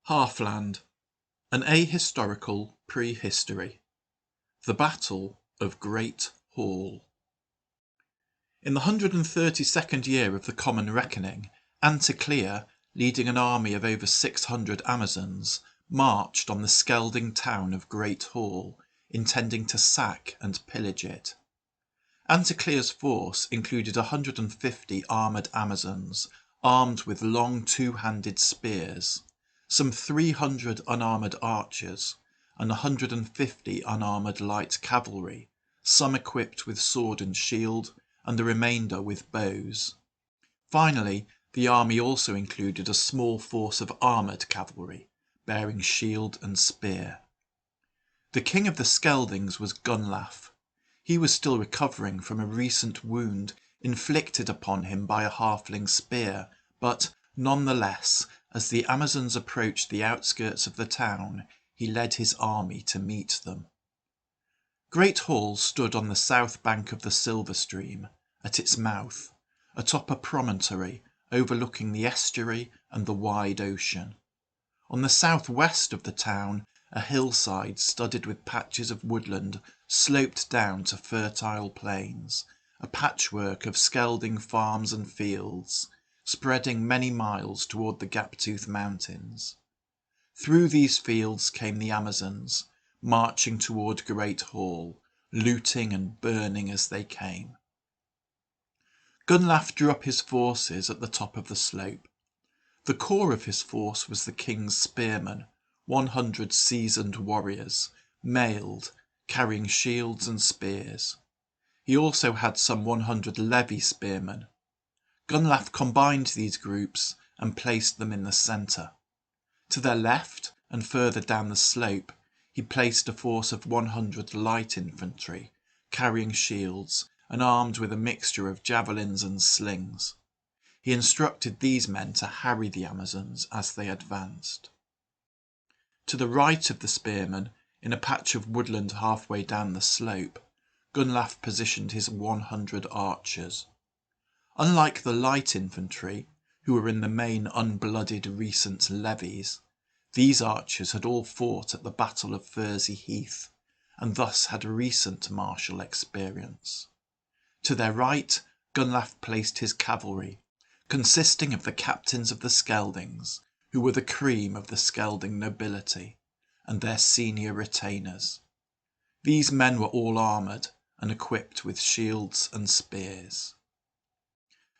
Halfland, an ahistorical prehistory. The Battle of Great Hall. In the 132nd year of the Common Reckoning, Anticlea, leading an army of over 600 Amazons, marched on the Skelding town of Great Hall, intending to sack and pillage it. Anticlea's force included 150 armoured Amazons, armed with long two-handed spears, some 300 unarmoured archers, and 150 unarmoured light cavalry, some equipped with sword and shield, and the remainder with bows. Finally, the army also included a small force of armoured cavalry, bearing shield and spear. The king of the Skeldings was Gunlaf. He was still recovering from a recent wound inflicted upon him by a halfling spear, but nonetheless, as the Amazons approached the outskirts of the town, he led his army to meet them. Great Hall stood on the south bank of the Silver Stream, at its mouth, atop a promontory overlooking the estuary and the wide ocean. On the southwest of the town, a hillside studded with patches of woodland sloped down to fertile plains, a patchwork of Skelding farms and fields, spreading many miles toward the Gaptooth Mountains. Through these fields came the Amazons, marching toward Great Hall, looting and burning as they came. Gunlaf drew up his forces at the top of the slope. The core of his force was the king's spearmen, 100 seasoned warriors, mailed, carrying shields and spears. He also had some 100 levy spearmen. Gunlaf combined these groups and placed them in the centre. To their left and further down the slope, he placed a force of 100 light infantry, carrying shields and armed with a mixture of javelins and slings. He instructed these men to harry the Amazons as they advanced. To the right of the spearmen, in a patch of woodland halfway down the slope, Gunlaf positioned his 100 archers. Unlike the light infantry, who were in the main unblooded recent levies, these archers had all fought at the Battle of Fursey Heath, and thus had recent martial experience. To their right, Gunlaf placed his cavalry, consisting of the captains of the Skeldings, who were the cream of the Skelding nobility, and their senior retainers. These men were all armoured and equipped with shields and spears.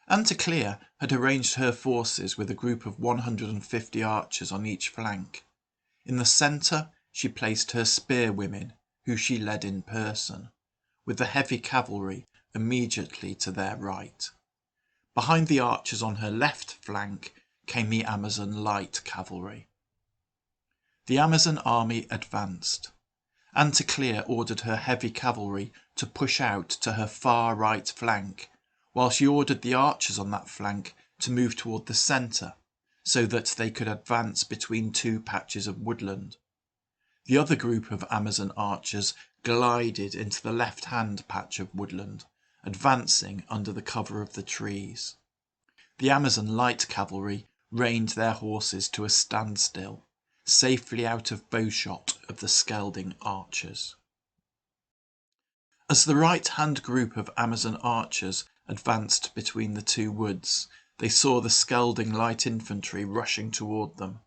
Anticlea had arranged her forces with a group of 150 archers on each flank. In the centre she placed her spearwomen, who she led in person, with the heavy cavalry immediately to their right. Behind the archers on her left flank came the Amazon light cavalry. The Amazon army advanced. Anticlea ordered her heavy cavalry to push out to her far right flank, while she ordered the archers on that flank to move toward the centre, so that they could advance between two patches of woodland. The other group of Amazon archers glided into the left-hand patch of woodland, advancing under the cover of the trees. The Amazon light cavalry reined their horses to a standstill, safely out of bowshot of the Skelding archers. As the right-hand group of Amazon archers advanced between the two woods, they saw the Skelding light infantry rushing toward them.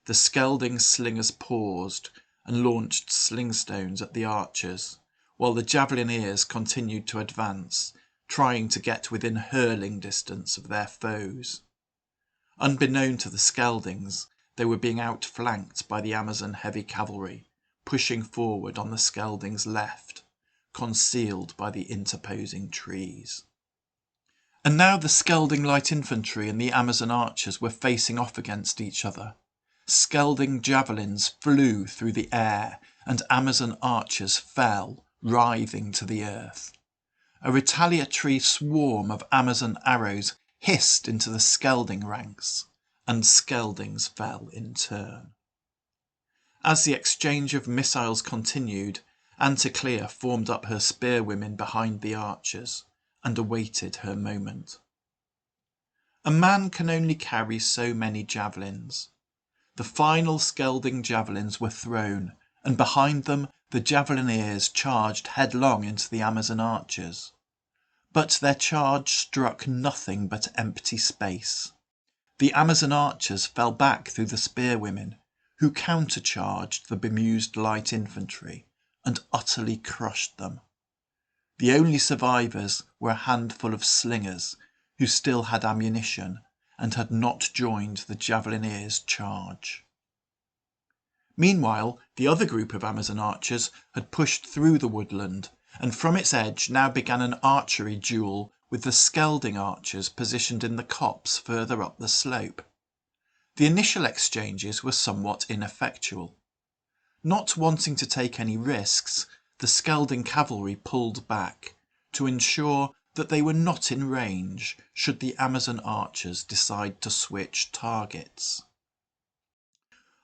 The Skelding slingers paused and launched slingstones at the archers, while the javelineers continued to advance, trying to get within hurling distance of their foes. Unbeknown to the Skeldings, they were being outflanked by the Amazon heavy cavalry, pushing forward on the Skeldings' left, concealed by the interposing trees. And now the Skelding light infantry and the Amazon archers were facing off against each other. Skelding javelins flew through the air, and Amazon archers fell, writhing to the earth. A retaliatory swarm of Amazon arrows hissed into the Skelding ranks, and Skeldings fell in turn. As the exchange of missiles continued, Anticlea formed up her spearwomen behind the archers, and awaited her moment. A man can only carry so many javelins. The final Skelding javelins were thrown, and behind them the javelineers charged headlong into the Amazon archers. But their charge struck nothing but empty space. The Amazon archers fell back through the spearwomen, who countercharged the bemused light infantry and utterly crushed them. The only survivors were a handful of slingers who still had ammunition and had not joined the javelineers' charge. Meanwhile, the other group of Amazon archers had pushed through the woodland, and from its edge now began an archery duel with the Skelding archers positioned in the copse further up the slope. The initial exchanges were somewhat ineffectual. Not wanting to take any risks, the Skelding cavalry pulled back to ensure that they were not in range should the Amazon archers decide to switch targets.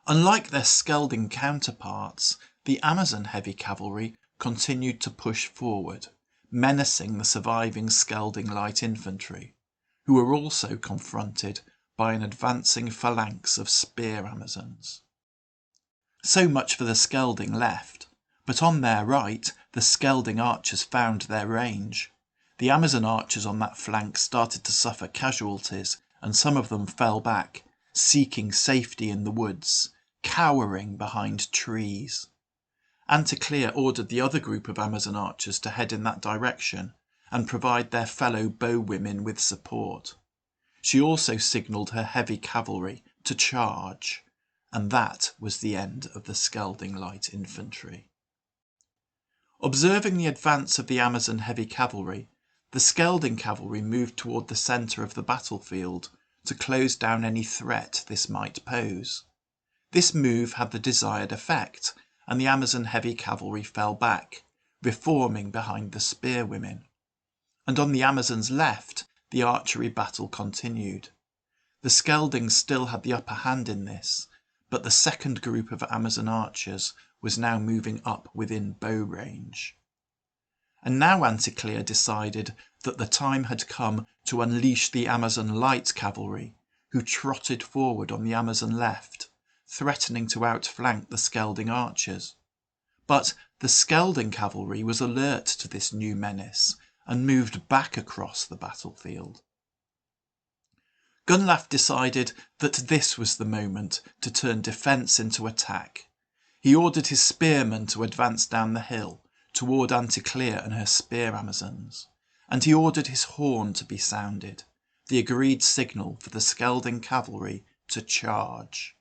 Unlike their Skelding counterparts, the Amazon heavy cavalry continued to push forward, menacing the surviving Skelding light infantry, who were also confronted by an advancing phalanx of spear Amazons. So much for the Skelding left, but on their right the Skelding archers found their range. The Amazon archers on that flank started to suffer casualties, and some of them fell back, seeking safety in the woods, cowering behind trees. Anticlea ordered the other group of Amazon archers to head in that direction and provide their fellow bowwomen with support. She also signalled her heavy cavalry to charge, and that was the end of the Skelding light infantry. Observing the advance of the Amazon heavy cavalry, the Skelding cavalry moved toward the centre of the battlefield to close down any threat this might pose. This move had the desired effect, and the Amazon heavy cavalry fell back, reforming behind the spearwomen. And on the Amazons' left, the archery battle continued. The Skeldings still had the upper hand in this, but the second group of Amazon archers was now moving up within bow range. And now Anticlea decided that the time had come to unleash the Amazon light cavalry, who trotted forward on the Amazon left, threatening to outflank the Skelding archers. But the Skelding cavalry was alert to this new menace and moved back across the battlefield. Gunnlaugh decided that this was the moment to turn defence into attack. He ordered his spearmen to advance down the hill toward Anticlea and her spear Amazons, and he ordered his horn to be sounded, the agreed signal for the Skelding cavalry to charge.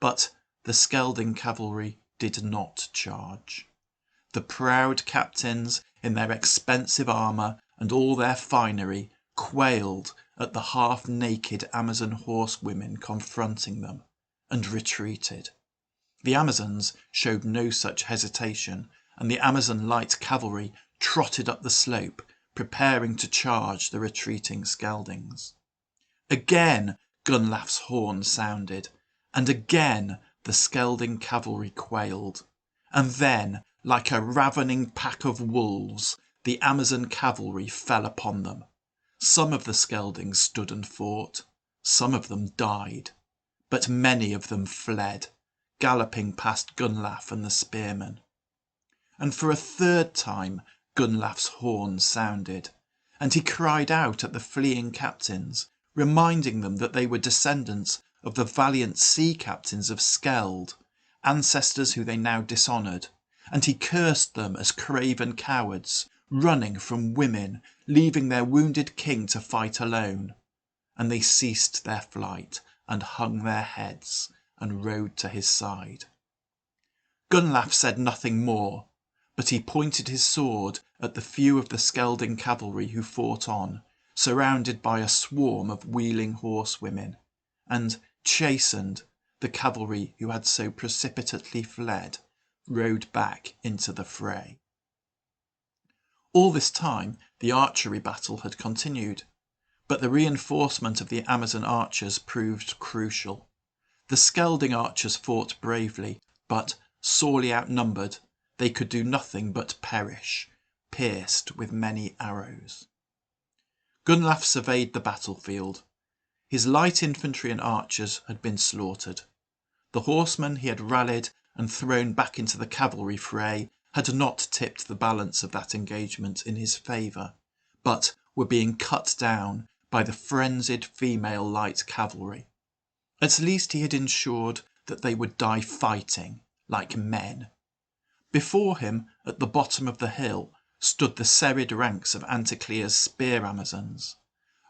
But the Skelding cavalry did not charge. The proud captains, in their expensive armour and all their finery, quailed at the half-naked Amazon horsewomen confronting them, and retreated. The Amazons showed no such hesitation, and the Amazon light cavalry trotted up the slope, preparing to charge the retreating Skeldings. Again Gunnlaugh's horn sounded, and again the Skelding cavalry quailed, and then, like a ravening pack of wolves, the Amazon cavalry fell upon them. Some of the Skeldings stood and fought, some of them died, but many of them fled, galloping past Gunnlaugh and the spearmen. And for a third time Gunnlaugh's horn sounded, and he cried out at the fleeing captains, reminding them that they were descendants of the valiant sea captains of Skeld, ancestors who they now dishonoured, and he cursed them as craven cowards, running from women, leaving their wounded king to fight alone. And they ceased their flight and hung their heads and rode to his side. Gunnlaugh said nothing more, but he pointed his sword at the few of the Skelding cavalry who fought on, surrounded by a swarm of wheeling horsewomen, and, chastened, the cavalry who had so precipitately fled rode back into the fray. All this time the archery battle had continued, but the reinforcement of the Amazon archers proved crucial. The Skelding archers fought bravely, but, sorely outnumbered, they could do nothing but perish, pierced with many arrows. Gunnlaugh surveyed the battlefield. His light infantry and archers had been slaughtered. The horsemen he had rallied and thrown back into the cavalry fray had not tipped the balance of that engagement in his favour, but were being cut down by the frenzied female light cavalry. At least he had ensured that they would die fighting, like men. Before him, at the bottom of the hill, stood the serried ranks of Anticlea's spear Amazons.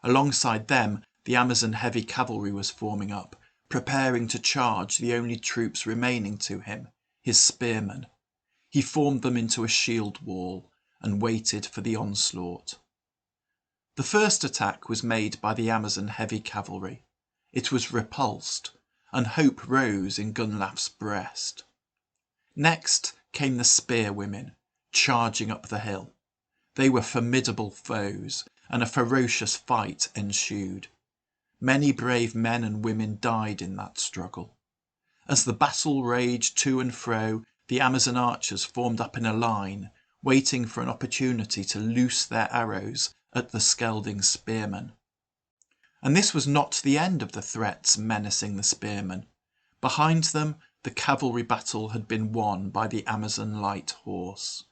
Alongside them, the Amazon heavy cavalry was forming up, preparing to charge the only troops remaining to him, his spearmen. He formed them into a shield wall and waited for the onslaught. The first attack was made by the Amazon heavy cavalry. It was repulsed, and hope rose in Gunnlaug's breast. Next came the spearwomen, charging up the hill. They were formidable foes, and a ferocious fight ensued. Many brave men and women died in that struggle. As the battle raged to and fro, the Amazon archers formed up in a line, waiting for an opportunity to loose their arrows at the Skelding spearmen. And this was not the end of the threats menacing the spearmen. Behind them, the cavalry battle had been won by the Amazon light horse.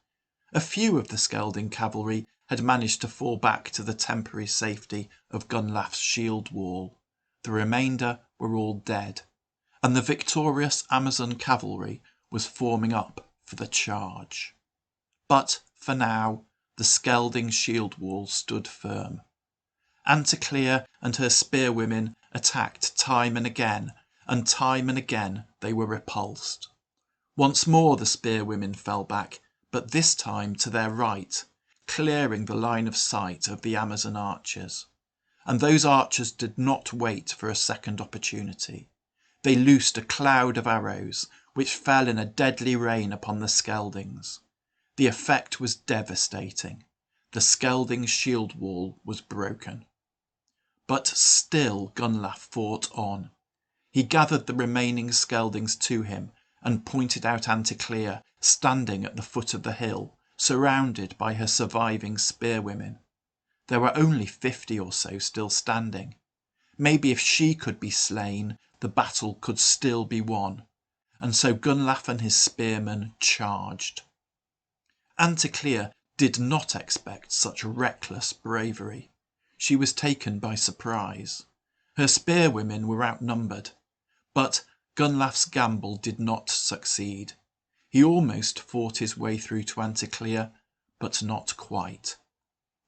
A few of the Skelding cavalry had managed to fall back to the temporary safety of Gunnlaug's shield wall. The remainder were all dead, and the victorious Amazon cavalry was forming up for the charge. But for now, the Skelding shield wall stood firm. Anticlea and her spearwomen attacked time and again they were repulsed. Once more the spearwomen fell back, but this time to their right, clearing the line of sight of the Amazon archers. And those archers did not wait for a second opportunity. They loosed a cloud of arrows, which fell in a deadly rain upon the Skeldings. The effect was devastating. The Skelding shield wall was broken. But still Gunnlaug fought on. He gathered the remaining Skeldings to him and pointed out Anticlea standing at the foot of the hill, surrounded by her surviving spearwomen. There were only 50 or so still standing. Maybe if she could be slain, the battle could still be won. And so Gunnlaug and his spearmen charged. Anticlea did not expect such reckless bravery. She was taken by surprise. Her spearwomen were outnumbered. But Gunnlaug's gamble did not succeed. He almost fought his way through to Anticlea, but not quite.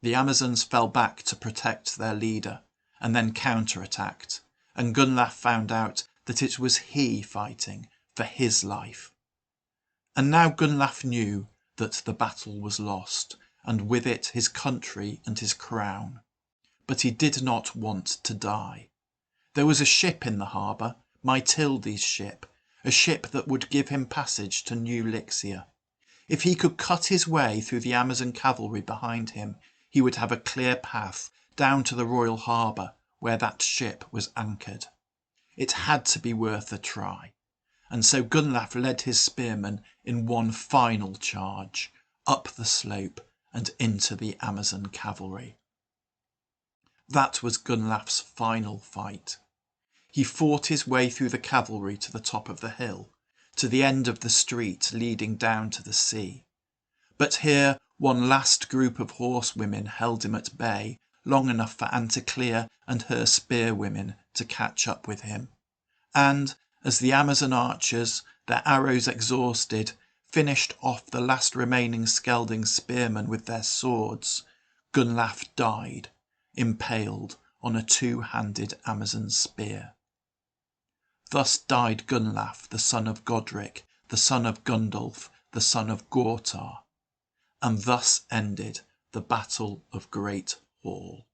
The Amazons fell back to protect their leader, and then counterattacked, and Gunnlaug found out that it was he fighting for his life. And now Gunnlaug knew that the battle was lost, and with it his country and his crown. But he did not want to die. There was a ship in the harbour, Mytilde's ship, a ship that would give him passage to New Lixia. If he could cut his way through the Amazon cavalry behind him, he would have a clear path down to the royal harbour where that ship was anchored. It had to be worth a try, and so Gunnlaug led his spearmen in one final charge, up the slope and into the Amazon cavalry. That was Gunnlaug's final fight. He fought his way through the cavalry to the top of the hill, to the end of the street leading down to the sea. But here one last group of horsewomen held him at bay long enough for Anticlea and her spearwomen to catch up with him. And as the Amazon archers, their arrows exhausted, finished off the last remaining Skelding spearmen with their swords, Gunnlaug died, impaled on a two-handed Amazon spear. Thus died Gunnlaug, the son of Godric, the son of Gundulf, the son of Gortar. And thus ended the Battle of Great Hall.